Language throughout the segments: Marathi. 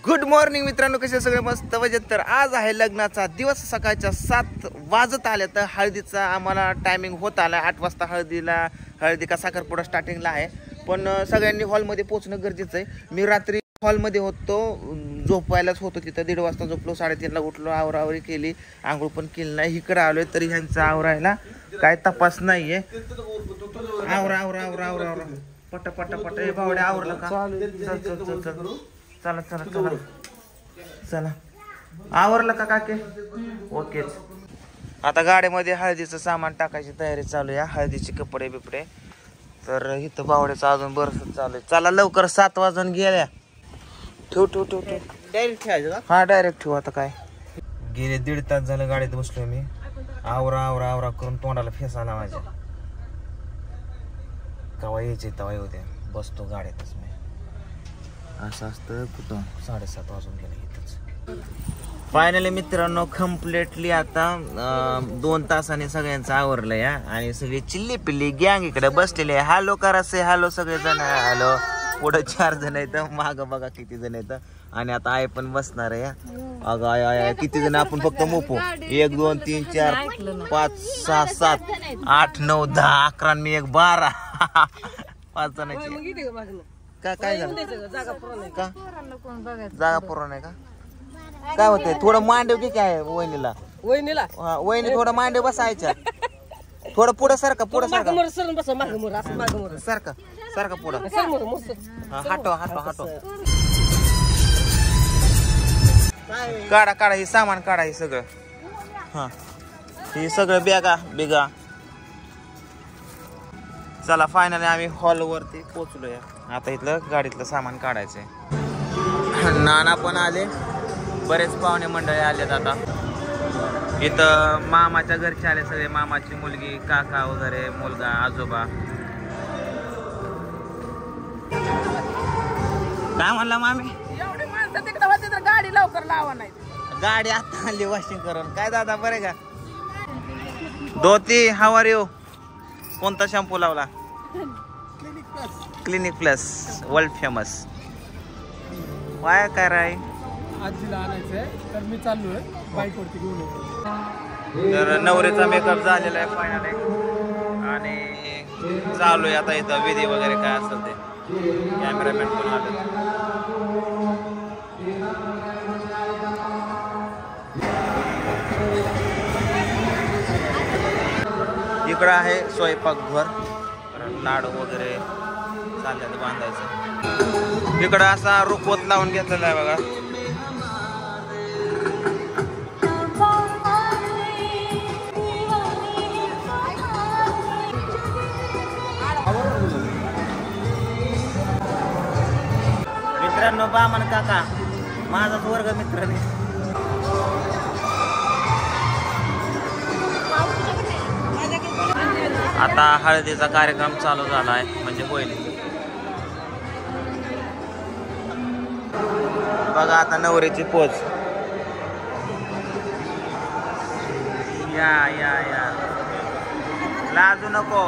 गुड मॉर्निंग मित्रांनो, कसे सगळे मस्त मजेत. तर आज आहे लग्नाचा दिवस. सकाळच्या 7 वाजत आल्या. तर हळदीचा आम्हाला टायमिंग होत आला. 8 वाजता हळदी का साखरपुडा स्टार्टिंगला आहे. पण सगळ्यांनी हॉलमध्ये पोहोचणं गरजेचं आहे. मी रात्री हॉलमध्ये होतो, झोपायलाच होतो तिथं. 1:30 वाजता झोपलो, 3:30ला उठलो, आवरावरी केली, आंघोळ पण केली नाही. इकडं आलोय तरी ह्यांचा आवरायला काय तपास नाहीये. आवरा आवरा आवरा आवरा आवरा पट पट पट. हे भावड्या आवरलं का? चला चला चला चला, आवरलं का काके? ओकेच. आता गाडीमध्ये हळदीचं सामान टाकायची तयारी चालू आहे. हळदीचे कपडे बिपडे. तर इथं बावड्याचं अजून बरंच चालू आहे. चला लवकर, 7 वाजून गेल्या. ठेव ठेव ठेव ठेव. डायरेक्ट ठेवायचं का? हा डायरेक्ट ठेवू. आता काय, गेले 1.5 तास झालं गाडीत बसलोय मी. आवरा आवरा आवरा करून तोंडाला फेस आला माझ्या. कवा यायचे तवा येऊ द्या, बसतो गाडीतच मी. असं असतं कुठं. 7:30 वाजून गेले इथंच. फायनली मित्रांनो कम्प्लिटली आता 2 तासाने सगळ्यांचं आवरलं या. आणि सगळी चिल्ली पिल्ली गँग इकडे बसलेले. हॅलो करा, से हॅलो सगळेजण. हॅलो. पुढे 4 जण आहेत, माग बघा किती जण आहेत. आणि आता आई पण बसणार आहे. अगं आय आय किती जण आपण फक्त मोपू. 1 2 3 4 5 6 7 8 9 10 11 मी 1 12 5 जणांची. काय झालं का? जागा पुरवण नाही का? काय होतंय? थोडं मांडव की काय वहिनीला? वहिनी थोडं मांडव बसायच्या. थोडं पुढं सारखं, पुढं सारखं सारखं सारखं पुढं. हाटो हाटो हाटो. काढा काढा, हे सामान काढा, हे सगळं. हा, हे सगळं बॅगा बिगा. चला फायनली आम्ही हॉलवरती पोचलोय. आता इथलं गाडीतलं सामान काढायचंय. नाना पण आले, बरेच पाहुणे मंडळी आलेत. आता इथं मामाच्या घरचे आले सगळे. मामाची मुलगी, काका वगैरे, मुलगा, आजोबा. काय म्हणला मामी? एवढी माणसं तिकडे होती तर गाडी लवकर लावा नाही. गाडी आता आली वॉशिंग करून. काय दादा बरे का? धोती हाऊ आर यू? कोणता शॅम्पू लावला? Clinic plus, world famous. काय कराय? आजीला आणायचंय तर मी चाललोय बाईक वरती घेऊन येतो. तर नवरीचा मेकअप झालेला आहे फायनली. आणि चालू आहे आता इथं विधी वगैरे काय असेल ते. कॅमेरामॅन पण आले. इकडं आहे स्वयंपाकघर. लाडू वगैरे चालल्यात बांधायचं. इकडं असा रुखवत लावून घेतलेला आहे बघा. मित्रांनो, बामन काका माझाच वर्ग मित्राने. आता हळदीचा कार्यक्रम चालू झाला आहे, म्हणजे होईल बघा. आता नवरीची पोच. या या या, लाजू नको.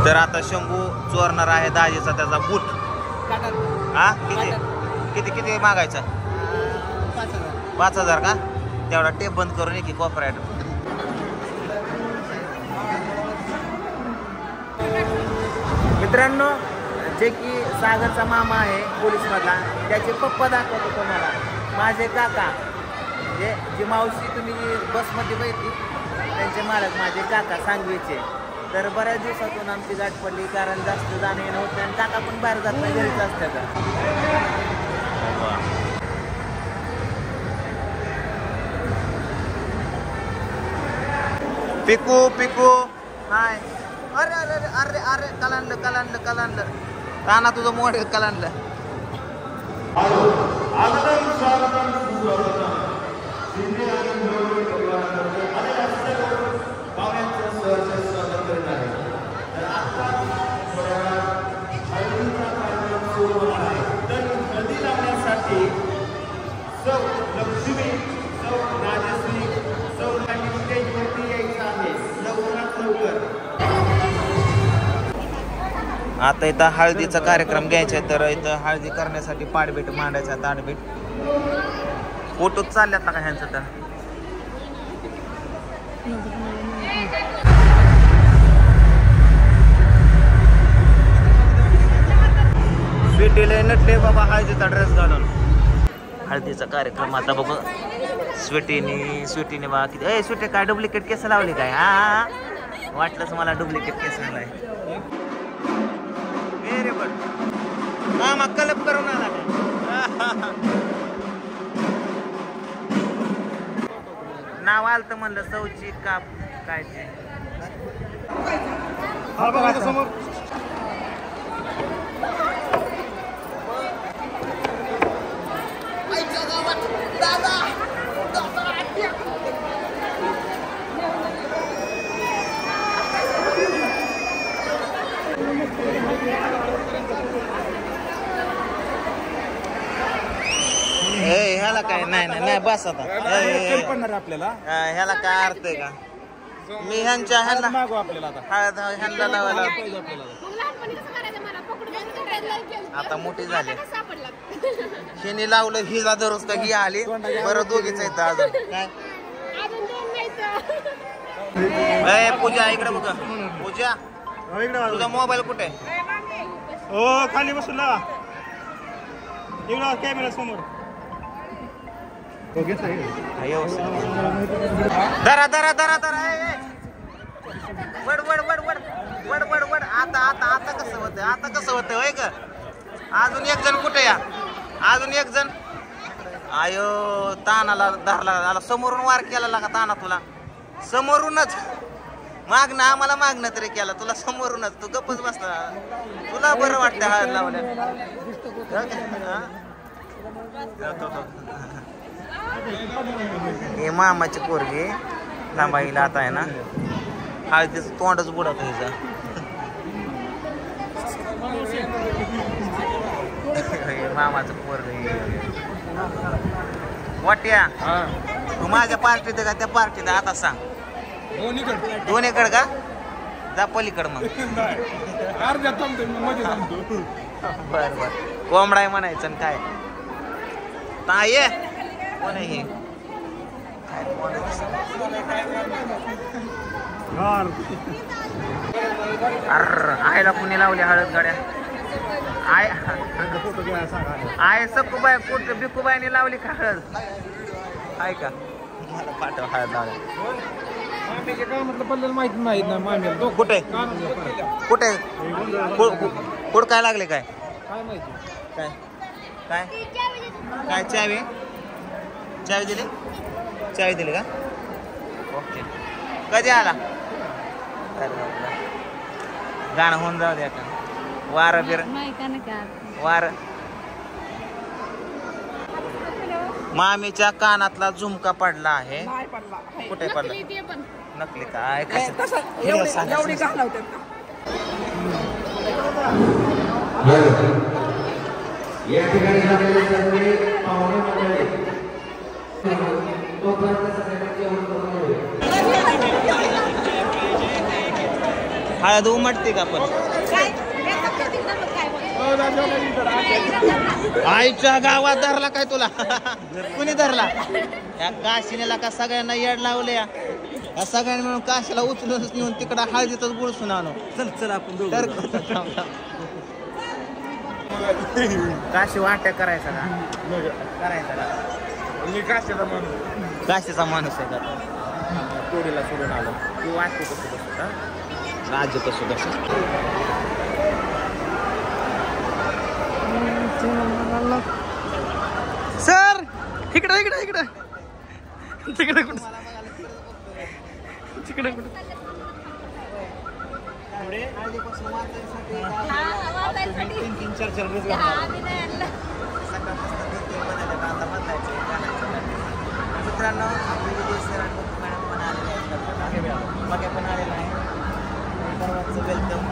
तर आता शंभू चोरणार आहे दाजीचा त्याचा बूट. हा, किती किती किती मागायचा? 5,000 का? तेवढा टेप बंद करून ये की कॉपराईट. मित्रांनो, जे की सागरचा मामा आहे पोलीस मधला, त्याचे पप्पा दाखवतो तुम्हाला. माझे काका, जे मावशी तुम्ही बसमध्ये बैठली त्यांचे मालक माझे काका सांगवीचे. तर बऱ्याच दिवसातून आमची गाठ पडली, कारण जास्त जाणं येणं होत नाही. आणि काका पण बाहेर जात नाही, घरीच असतात. पिकू पिकू नाही. अरे अरे अरे अरे अरे, कलांडलं कलांडलं कलांडलं. ताना तुझं मोठे कलांडलं. हळदी लावण्यासाठी सौ लक्ष्मी, सौ राजेश आता इथं हळदीचा कार्यक्रम घ्यायचा आहे, तर इथं हळदी करण्यासाठी पाडबीट मांडायचा, ताडबीट फोटोच चालल्यात ना का ह्यांचं तर. स्वीटीला नटले बाबा हळदीचा ड्रेस घालून. हळदीचा कार्यक्रम आता बघ. स्वीटीने बा किती ए स्वीटी काय डुप्लिकेट केस लावली काय? हा वाटलंच मला डुप्लिकेट केस लावलाय. Very good. मामा कलप करून आला काय? नाव आलं तर म्हणलं सौची काप काय ते. ह्याला काय नाही बस आता. आपल्याला ह्याला काय अर्थ आहे का? मी ह्यांच्या ह्यांना मागू आपल्याला ह्यांना लावायला आता मोठी झाली. हिने लावलं हिला धरूच का ही आली बरं दोघीच येतं अजून काय. पूजा इकडे बघा. पूजा तुझा मोबाईल कुठे आहे? हो खाली बसून लावा इकडं कॅमेरा समोर. धरा धरा धरा धरा. वड वड वड वड वड वड वड. आता कसं होतं? आता कसं होतं होय का? अजून एक जण कुठे या? अजून एक जण. आयो तानाला धरला. समोरून वार केला का ताना तुला? समोरूनच मागणं आम्हाला मागणं तरी केला तुला समोरूनच. तू गप्पच बसला. तुला बरं वाटतं हळद लावल्या. हे मामाची पोरगी लांबाईला आता आहे ना हळदीचं तोंडच बुडत हिचा. मामाचं पोरग वाट्या. तू माझ्या पार्टीत का त्या पार्टीत आता सांग? दोन्हीकडे का? जा पलीकड मग. बर बर. कोंबडा आहे म्हणायचं काय? ताई कोण आहे हे? आयला कुणी लावली हळद गाड्या? आय सकुबाई कुठं बिकुबाईने लावली का हळद? आहे का? मला पाठव हळद लावल्या. माहित नाही ना मामेला कुठे कुठे कुठं काय लागले काय? काय माहिती काय काय काय चावी चावी दिली? चावी दिली का? ओके. कधी आला? गाणं होऊन जाऊ द्या का? वार बिर वार. मामीच्या कानातला झुमका पडला आहे. कुठे पडला? नकली काय? हळद उमटते का पण? आईच्या गावात धरला काय तुला? कुणी धरला? या काशीनेला का सगळ्यांना येड लावले या सगळ्यांनी मिळून काशीला उचलूनच नेऊन तिकडं हळदीतच गुळसून आणू. चल चल आपण काशी वाट्या करायचा का? करायचा का? मी काशीचा माणूस आहे का? टोळीला सोडून आलो. तू वाटते कसं कसं का? राज्य कसं कसं. सर इकडे इकडे इकडे तिकडे कुठं तिकडे कुठं मित्रांनो आपले विजय सर आणि मॅडम पण आलेले आहेत. मगे पण आलेला आहे. सर्वांचं वेलकम.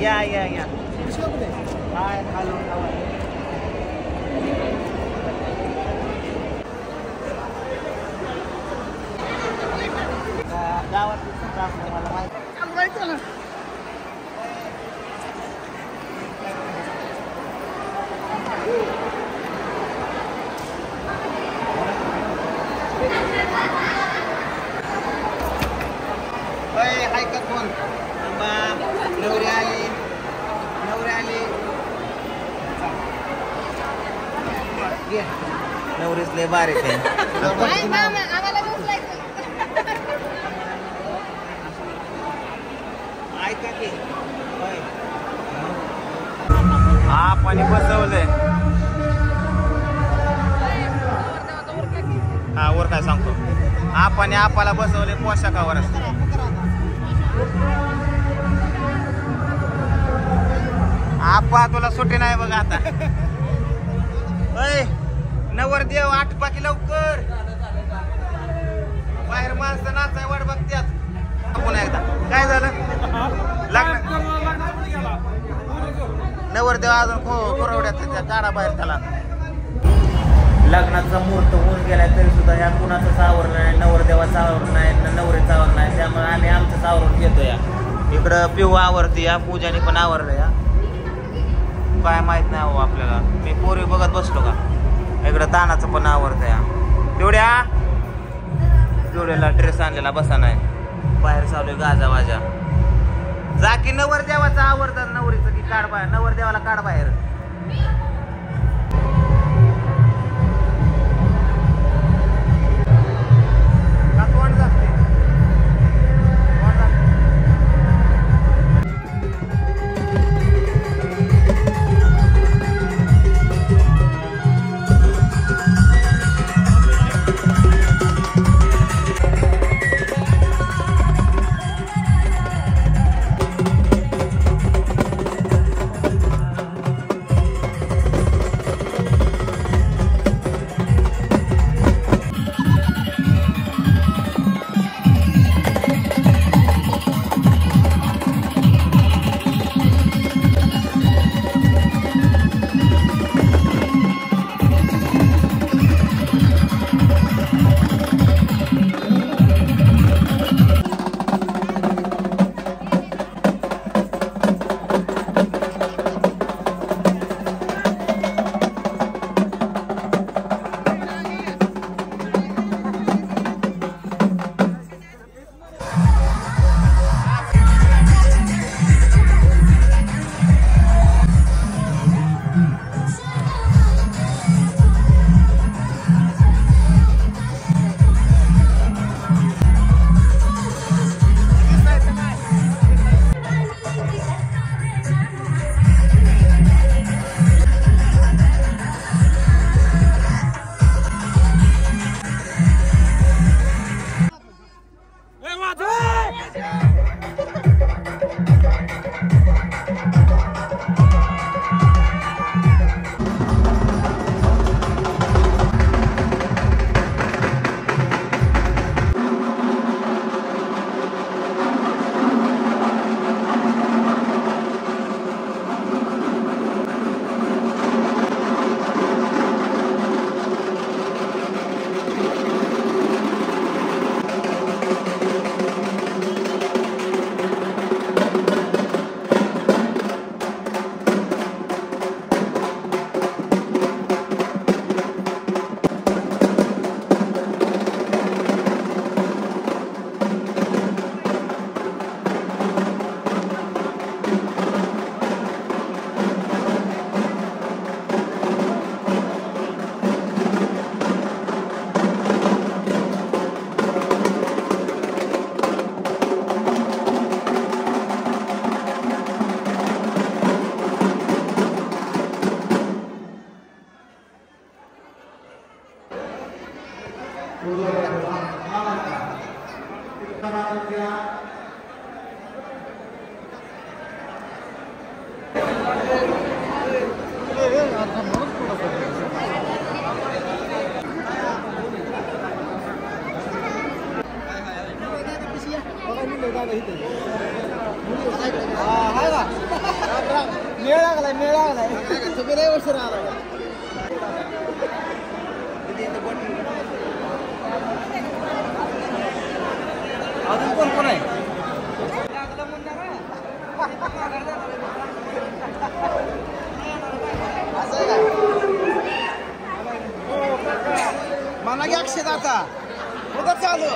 या या या गावात मला माहिती. हाय का कोण नवरी आली नवरीच लय बारीक आहे. ऐका की हा पाणी बसवलंय. हा वर काय सांगतो आपण आपाला बसवले पोशाखावरच. आपा तुला सुट्टी नाही बघ आता. नवरदेव आठ पाकी लवकर बाहेर माणसं नाचाय वाट बघत्यात. पुन्हा एकदा काय झालं लग्न नवरदेव अजून कोरवड्यात काढा बाहेर त्याला. लग्नाचा मुहूर्त होऊन गेलाय तरी सुद्धा या कुणाचंच आवरलं नाही. नवरदेवाचं आवरण नाही नवरीचं आवरण नाही. त्यामुळे आम्ही आमचंच आवरून घेतो. या इकडं पिऊ आवरते या पूजाने पण आवरलं या काय माहित नाही हो आपल्याला. मी पोरी बघत बसलो का इकडं तानाचं पण आवडतं या. तेवढ्याला ड्रेस आणलेला बसा नाही बाहेर चालू गाजा वाजा. जा की नवरदेवाचं आवडतं नवरीचं की काढ बाहेर नवरदेवाला काढ बाहेर. अजून कोण कोण आहे? मला की अक्षय आता उगाच चालू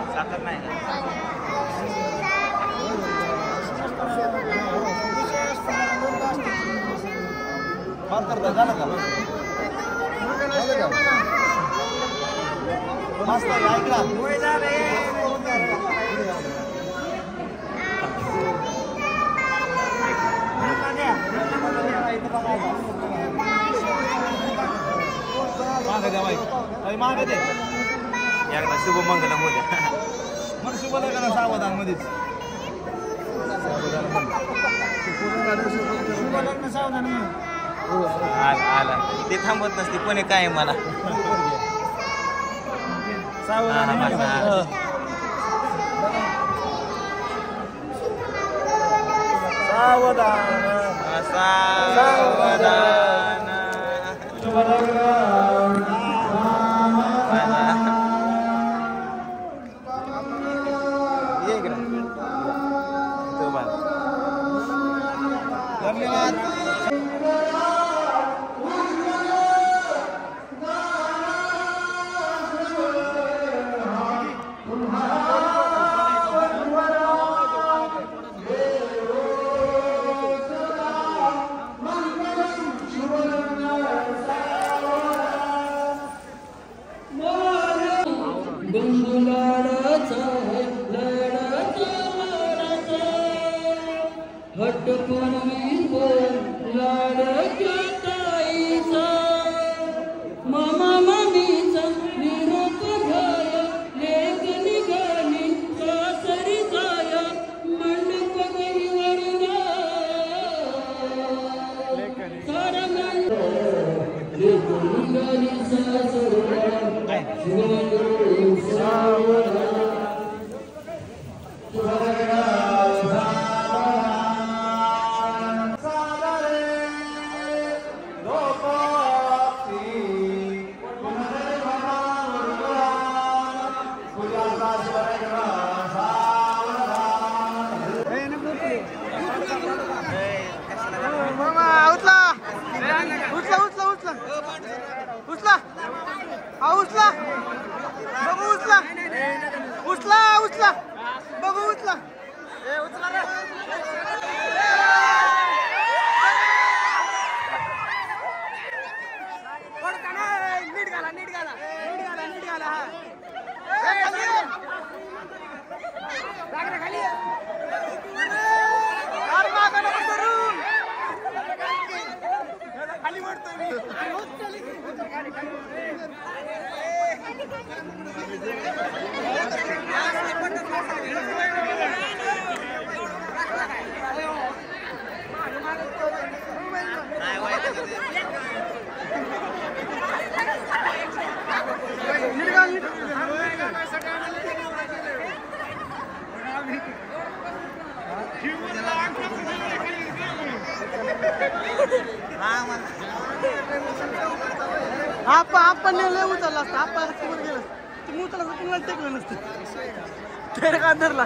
साखर नाही मागे दे एकदा शुभमंगलम होत्या मग शुभलग्न सावधान मध्येच शुभलग्न सावधान आला ते थांबत नसते कोणी काय मला सावधान आपण लय उचलला असता आपण समोर गेलं तुम्ही उचलला असता तुम्हाला टेकलं नसतं तर का धरला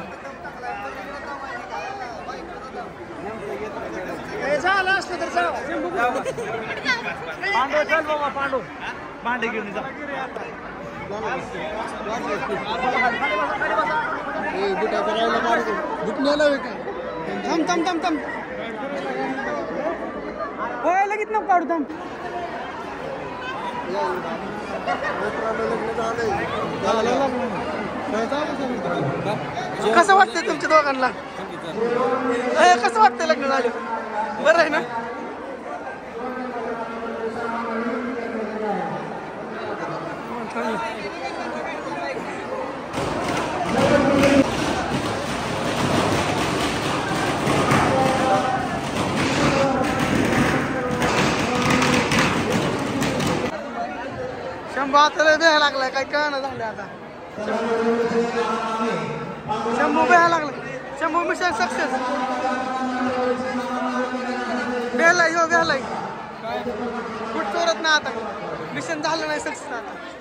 झालं असतं तर पांडव चल बाबा पांडव भांडे घेऊन जा थांब होय लगेच नको काढू थांब कसं वाटतंय तुमच्या दोघांना कसं वाटतंय लग्न झालं बरं आहे ना शंभू आता लय द्यायला लागलाय काय कळणं झालं आता शंभू द्यायला लागला शंभू मिशन सक्सेस बेलाय हो बेलाय कुठ चोरत ना आता मिशन झालं नाही सक्सेस आता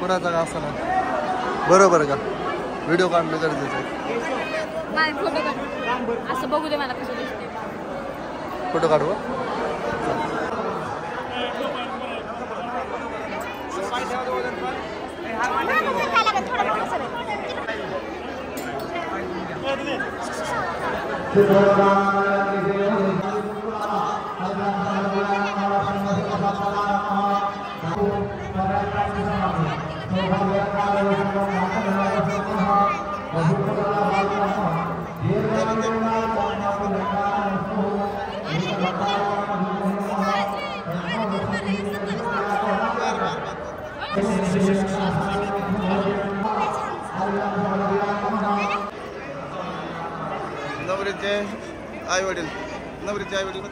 कोणाचा का असं बरोबर का व्हिडिओ काढणं गरजेचं आहे नाही फोटो काढ असं बघू दे मला कसं दिसते फोटो काढू नवरीचे आई वडील नवरीचे आई वडील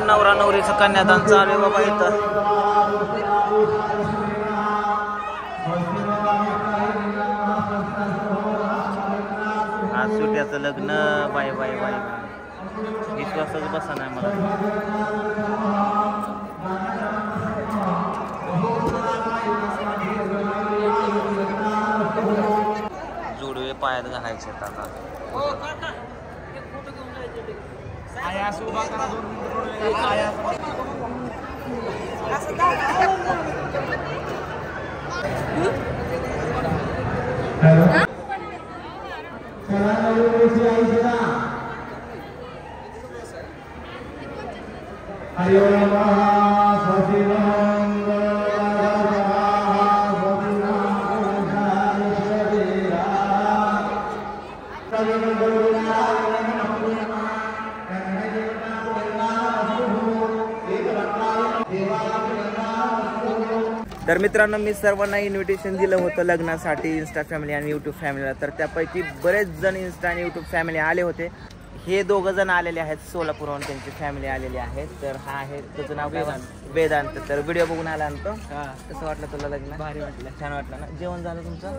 नवरा नवरीचं कन्यादान चालू आहे बाबा इथं आज सुट्याचं लग्न बाय बाय बाय विश्वासच बसा नाही मला जोडवे पायात घालायचे आता तर मित्रांनो मी सर्वांना इन्व्हिटेशन दिलं होतं लग्नासाठी इन्स्टा फॅमिली आणि यूट्यूब फॅमिलीला तर त्यापैकी बरेच जण इन्स्टा आणि यूट्यूब फॅमिली आले होते हे दोघं जण आलेले आहेत सोलापूरहून त्यांची फॅमिली आलेली आहे तर हा आहे तुझं नाव काय वेदांत तर व्हिडिओ बघून आला ना तो कसं वाटलं तुला लग्न भारी वाटलं छान वाटलं ना जेवण झालं तुमचं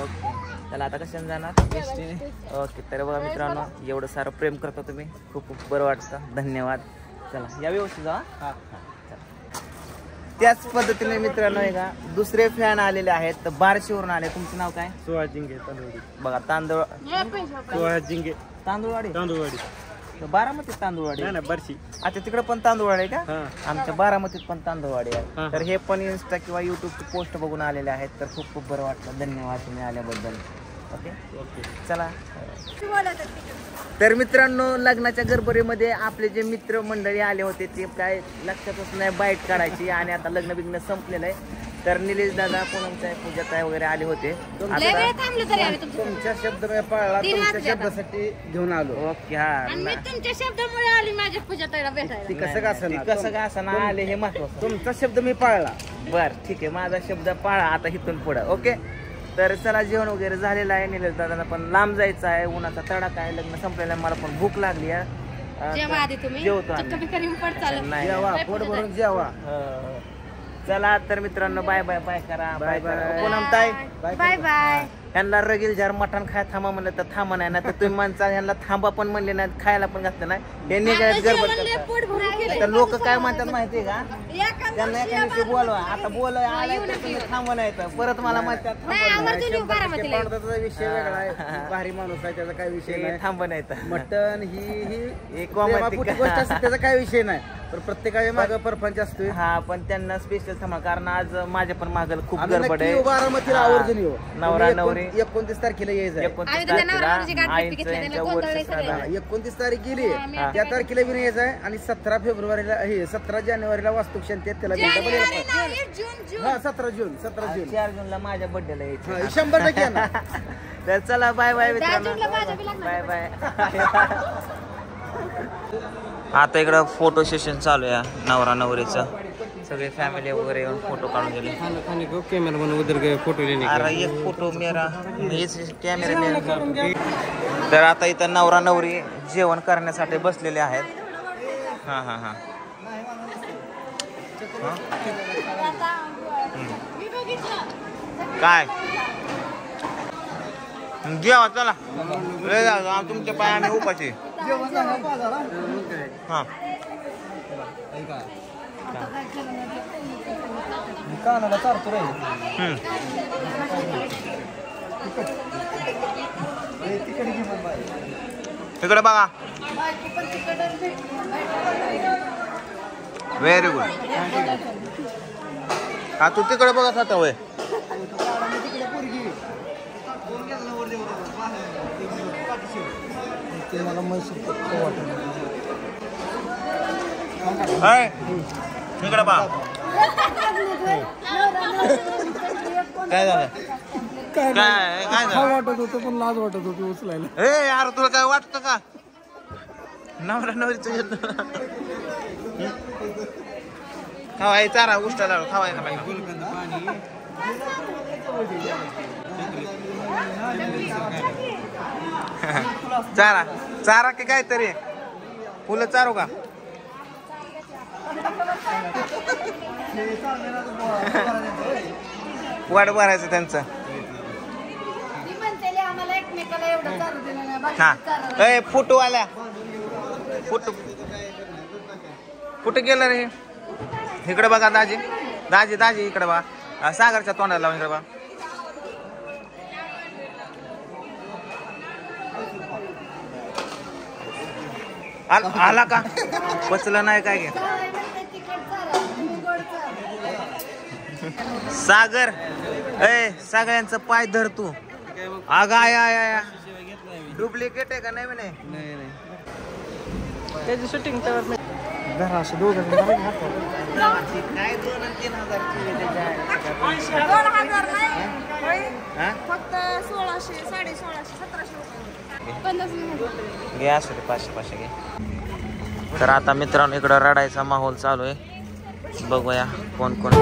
ओके चला आता कशाने जाणार ओके तर बघा मित्रांनो एवढं सारं प्रेम करतो तुम्ही खूप खूप बरं वाटतं धन्यवाद चला या व्यवस्थित जा त्याच पद्धतीने मित्रांनो आहे का दुसरे फॅन आलेले आहेत तर बार्शीवरून आले तुमचं नाव काय सुहास जिंगे तांदूळवाडी बघा तांदूळ सुहास जिंगे तांदूळवाडी बारामतीत तांदूळवाडी नाही बरशी. अच्छा तिकडे पण तांदूळवाडी आहे का? हा. आमच्या बारामतीत पण तांदूळवाडी हा, आहे. हा. तर हे पण इन्स्टा किंवा युट्यूबची पोस्ट बघून आलेले आहेत. तर खूप खूप बरं वाटलं. धन्यवाद तुम्ही आल्याबद्दल. ओके चला. तर मित्रांनो लग्नाच्या गडबडीमध्ये आपले जे मित्र मंडळी आले होते ते काय लक्षातच नाही बाईट काढायची आणि आता लग्न बिग्न संपलेलं आहे. तर निलेश दादा पूनमताई पूजाताई वगैरे आले होते. लय वेळ थांबलो तरी आम्ही तुमच्या तुमच्या शब्द मी पाळला, तीन तुमच्या वाजले आता. शब्दासाठी घेऊन आलो. ओके हा आणि मी तुमच्या शब्दामुळे आली माझ्या पूजाताईला भेटायला. ती कसं का असं कसं का असं ना आले हे महत्वाचं. तुमचा शब्द मी पाळला. बर ठीक आहे माझा शब्द पाळा आता इथून पुढं. ओके तर चला जेवण वगैरे झालेलं आहे. निलेश दादांना पण लांब जायचं आहे. उन्हाचा तडाखा आहे. लग्न संपलेलं आहे. मला पण भूक लागली आहे. जेव्हा आधी तुम्ही जेवतो आम्ही. चिक्का बिक्का रिंग पड चालत. नाही. जेवा पोट भरून जेवा. चला तर मित्रांनो बाय बाय बाय करा. बाय करा. पूनमताई बाय बाय. ह्यांना रगील जार मटण खाय थांबा म्हणलं तर थांबा नाही ना तर तुम्ही माणसा ह्यांना थांबा पण म्हणले नाही खायला पण घातलं नाही. हे निघायत गडबड करतात. पोट भरून केलंय. तर लोक काय म्हणतात माहितीये का एखाद त्यांना वर्षी एका दिवशी बोलवा आता बोल आलाय येऊ तर नका तुम्ही येऊ. थांबा नाही तर परत मला म्हणतात नाही आम्हाला तुम्ही बारामतीला येऊ. पाडदाचा विषय वेगळा आहे. भारी माणूस आहे, त्याचा काय विषय नाही. थांबा नाही तर मटण ही एक प्रेमापोटी गोष्ट असते, त्याचा काय विषय नाही. पण प्रत्येकाच्या मागे परपंच असतोय. हा पण त्यांना स्पेशल थांबा कारण आज माझ्या पण मागल खूप आम्ही गडबड नक्की आहे. येऊ, बारामतीला आवर्जून येऊ. नवरा नवरी 29 तारखेला यायचं आहे. 29 आम्ही त्यांना तारखेला नवऱ्याची गाठ भेट घेतली, आईंचं त्यांना गोंधळ वर्ष सगळे. श्राद्ध आहे. 29 तारीख गेली हा. त्या तारखेला बी यायचं आहे आणि 17 फेब्रुवारीला 17 जानेवारीला वास्तुशांती आहे, त्याला बी डबल यायला जानेवारी पाहिजे. नाही, जून जून. हा 17 जून 4 जूनला माझ्या बर्थडेला यायचं. हा, 100% येणार. तर चला बाय बाय 10 जूनला माझ्या बी बाय लग्नाचं. बाय. आता इकडं फोटो सेशन चालू आहे नवरा नवरीचं. सगळे फॅमिली वगैरे येऊन फोटो काढून गेले. अरे एक फोटो मेरा कॅमेरा मेरा. तर आता इथं नवरा नवरी जेवण करण्यासाठी बसलेले आहेत. हा हा हा मी बघितलं. काय जेवा चला लय झालं. तुमच्या पाय आम्ही उपाशी. हा कानाला चारतो रे. इकडे बघा. Very good. हा तू तिकडे बघत होता वय. मला म्हैसूर वाटत. इकडे बघा. काय झालं काय काय झालं. वाटत होतं पण लाज वाटत होती उचलायला. ए यार तुला काय वाटतं का नवरा नवरीचं खावाय चारा उष्टाला खावाय का चारा चारा की काहीतरी फुलं चारू का. वाट भरायचं त्यांचं. मी म्हणतेले आम्हाला एकमेकाला एवढं चालू दिलं नाही, बाकी हा चालू. ए फोटो आल्या फोटो कुठे गेलं रे. इकडे बघा दाजी दाजी दाजी इकडे बघा. सागरच्या तोंडाला लावून इकडे बघा. आला का पचलं नाही काय घे. सागर ए सगळ्यांचं पाय धर तू. अगं आया डुप्लिकेट आहे का नाही म्हणे. त्याची शूटिंग तर घरा असं दोघं काय 2 आणि 3,000 फक्त 1600 1650 1700 50 मिनिट. घे असू दे 500 घे. तर आता मित्रांनो इकडं रडायचा माहोल चालू आहे. बघूया कोण कोण